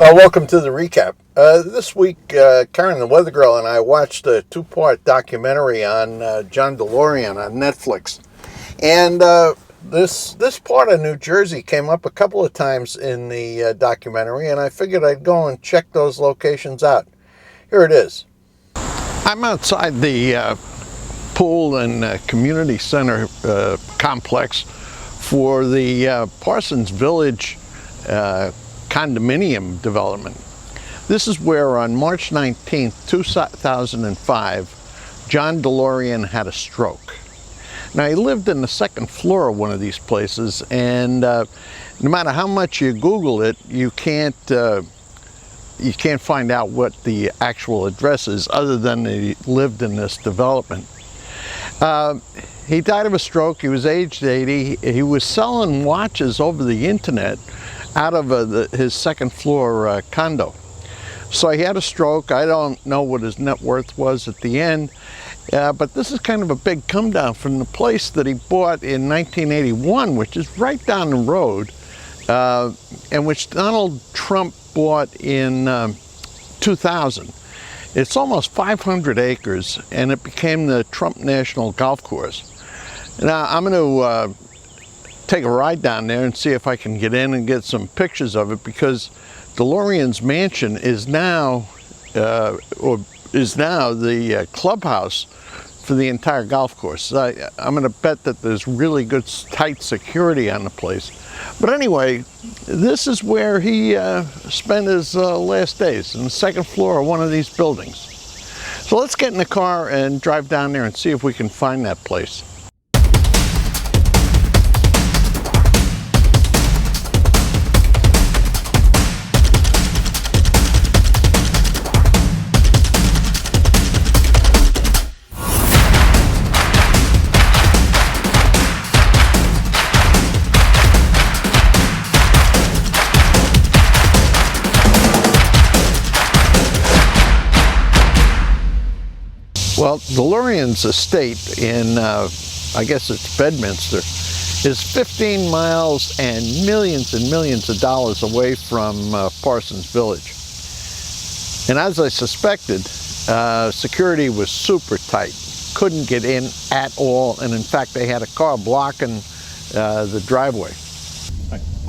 Welcome to the recap. This week, Karen, the Weather Girl, and I watched a two-part documentary on John Delorean on Netflix. And this part of New Jersey came up a couple of times in the documentary, and I figured I'd go and check those locations out. Here it is. I'm outside the pool and community center complex for the Parsons Village condominium development. This is where on March 19th, 2005, John Delorean had a stroke. Now, he lived in the second floor of one of these places, and no matter how much you Google it, you can't find out what the actual address is other than he lived in this development. He died of a stroke. He was aged 80. He was selling watches over the internet out of his second floor condo. So he had a stroke. I don't know what his net worth was at the end, but this is kind of a big come down from the place that he bought in 1981, which is right down the road, and which Donald Trump bought in 2000. It's almost 500 acres, and it became the Trump National Golf Course. Now, I'm going to take a ride down there and see if I can get in and get some pictures of it, because Delorean's mansion is now the clubhouse for the entire golf course. I'm going to bet that there's really good tight security on the place. But anyway, this is where he spent his last days, in the second floor of one of these buildings. So let's get in the car and drive down there and see if we can find that place. Well, Delorean's estate in, I guess it's Bedminster, is 15 miles and millions of dollars away from Parsons Village. And as I suspected, security was super tight. Couldn't get in at all, and in fact, they had a car blocking the driveway.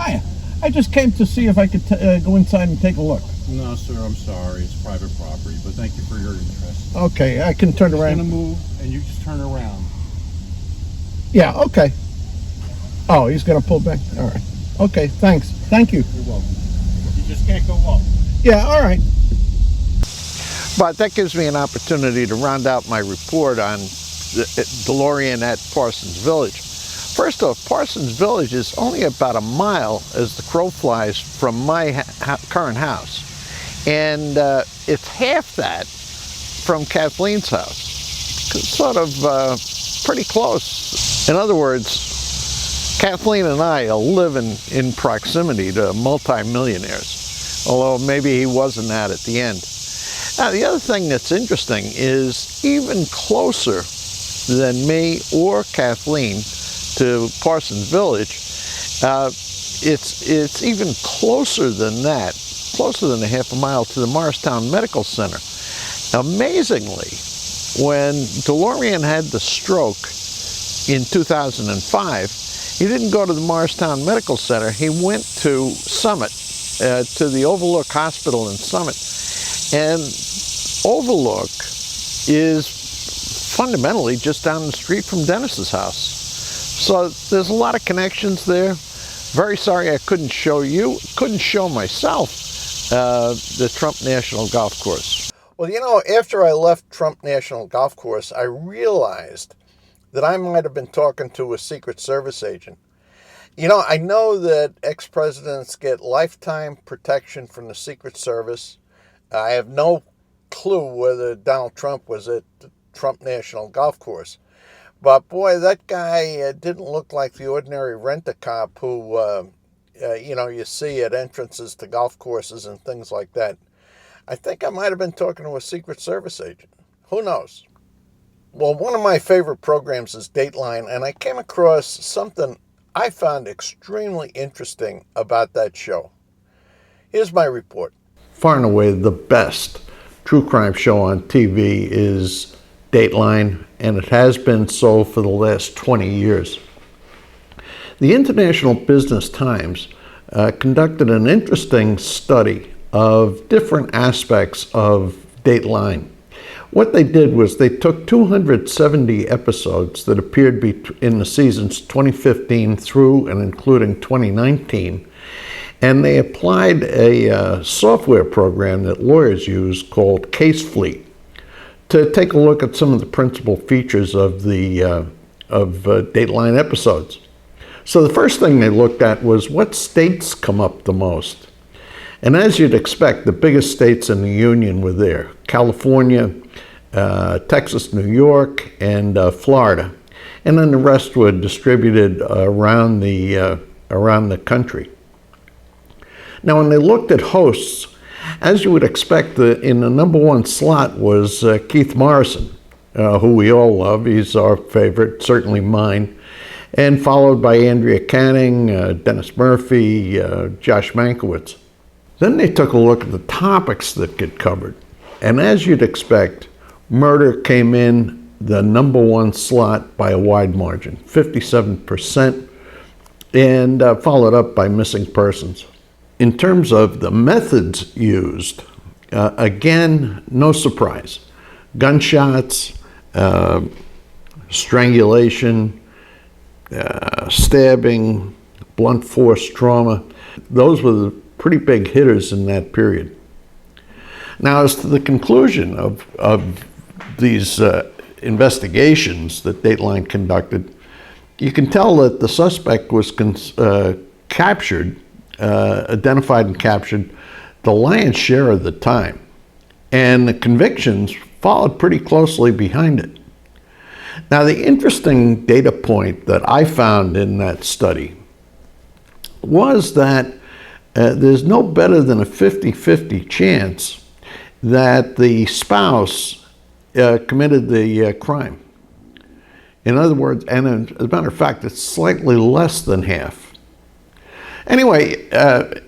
Hiya. I just came to see if I could go inside and take a look. No, sir, I'm sorry. It's private property, but thank you for your interest. Okay, I can turn around. I'm gonna move, and you just turn around. Yeah, okay. Oh, he's gonna pull back. All right. Okay, thanks. Thank you. You're welcome. You just can't go up. Yeah, all right. But that gives me an opportunity to round out my report on Delorean at Parsons Village. First off, Parsons Village is only about a mile as the crow flies from my current house. And it's half that from Kathleen's house. Sort of pretty close. In other words, Kathleen and I are living in proximity to multimillionaires, although maybe he wasn't that at the end. Now, the other thing that's interesting is even closer than me or Kathleen to Parsons Village, it's even closer than that, closer than a half a mile to the Morristown Medical Center. Amazingly, when Delorean had the stroke in 2005, he didn't go to the Morristown Medical Center. He went to Summit, to the Overlook Hospital in Summit. And Overlook is fundamentally just down the street from Dennis's house. So there's a lot of connections there. Very sorry I couldn't show myself the Trump National Golf Course. Well, you know, after I left Trump National Golf Course, I realized that I might have been talking to a Secret Service agent. You know, I know that ex-presidents get lifetime protection from the Secret Service. I have no clue whether Donald Trump was at the Trump National Golf Course. But boy, that guy didn't look like the ordinary rent-a-cop who, you see at entrances to golf courses and things like that. I think I might have been talking to a Secret Service agent. Who knows? Well, one of my favorite programs is Dateline, and I came across something I found extremely interesting about that show. Here's my report. far and away the best true crime show on TV is Dateline, and it has been so for the last 20 years. The International Business Times conducted an interesting study of different aspects of Dateline. What they did was they took 270 episodes that appeared in the seasons 2015 through and including 2019, and they applied a software program that lawyers use called CaseFleet to take a look at some of the principal features of the Dateline episodes. So the first thing they looked at was what states come up the most. And as you'd expect, the biggest states in the union were there: California, Texas, New York, and Florida. And then the rest were distributed around the country. Now, when they looked at hosts, as you would expect, in the number one slot was Keith Morrison, who we all love. He's our favorite, certainly mine. And followed by Andrea Canning, Dennis Murphy, Josh Mankiewicz. Then they took a look at the topics that get covered. And as you'd expect, murder came in the number one slot by a wide margin, 57%, and followed up by missing persons. In terms of the methods used, again, no surprise. Gunshots, strangulation, stabbing, blunt force trauma, those were the pretty big hitters in that period. Now, as to the conclusion of these investigations that Dateline conducted, you can tell that the suspect was identified and captured the lion's share of the time, and the convictions followed pretty closely behind it. Now, the interesting data point that I found in that study was that there's no better than a 50-50 chance that the spouse committed the crime. In other words, and as a matter of fact, it's slightly less than half. Anyway,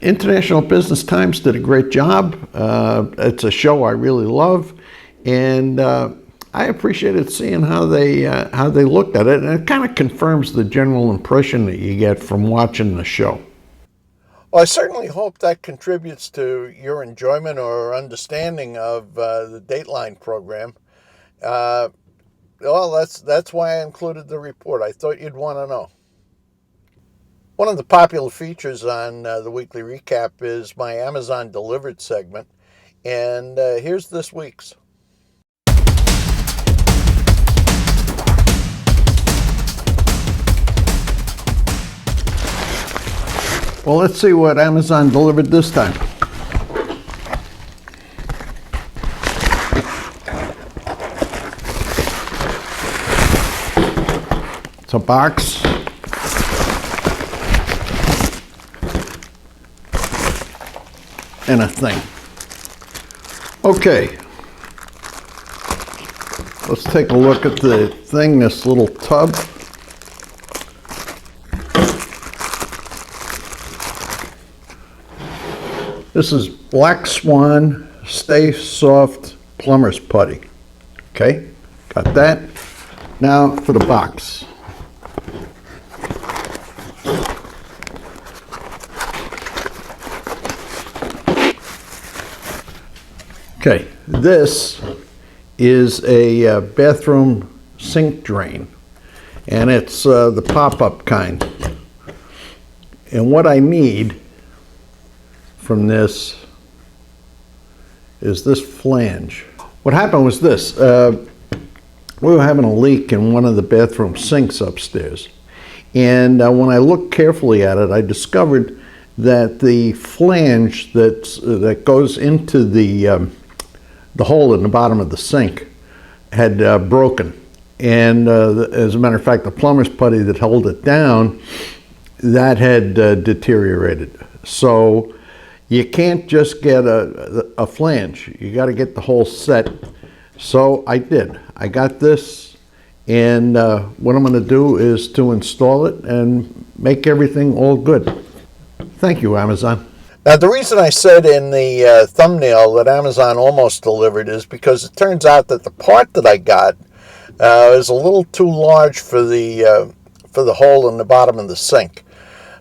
International Business Times did a great job. It's a show I really love, and I appreciated seeing how they looked at it, and it kind of confirms the general impression that you get from watching the show. Well, I certainly hope that contributes to your enjoyment or understanding of the Dateline program. Well, that's why I included the report. I thought you'd want to know. One of the popular features on the weekly recap is my Amazon Delivered segment, and here's this week's. Well, let's see what Amazon delivered this time. It's a box. And a thing. Okay. Let's take a look at the thing, this little tub. This is Black Swan Stay Soft Plumber's Putty. Okay, got that. Now for the box. Okay, this is a bathroom sink drain, and it's the pop-up kind. And what I need from this is this flange. What happened was this. We were having a leak in one of the bathroom sinks upstairs. And when I looked carefully at it, I discovered that the flange that goes into the hole in the bottom of the sink had broken. And as a matter of fact, the plumber's putty that held it down, that had deteriorated. So you can't just get a flange. You got to get the whole set. So I did. I got this, and what I'm going to do is to install it and make everything all good. Thank you, Amazon. Now, the reason I said in the thumbnail that Amazon almost delivered is because it turns out that the part that I got is a little too large for the hole in the bottom of the sink.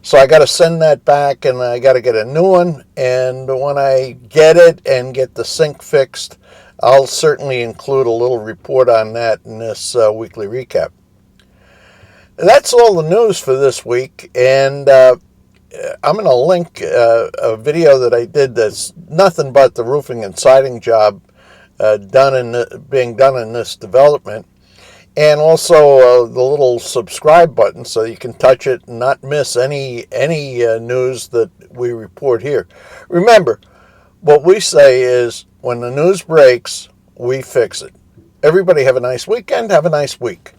So I got to send that back, and I got to get a new one. And when I get it and get the sink fixed, I'll certainly include a little report on that in this weekly recap. That's all the news for this week, and I'm going to link a video that I did that's nothing but the roofing and siding job being done in this development, and also the little subscribe button so you can touch it and not miss any news that we report here. Remember, what we say is when the news breaks, we fix it. Everybody have a nice weekend. Have a nice week.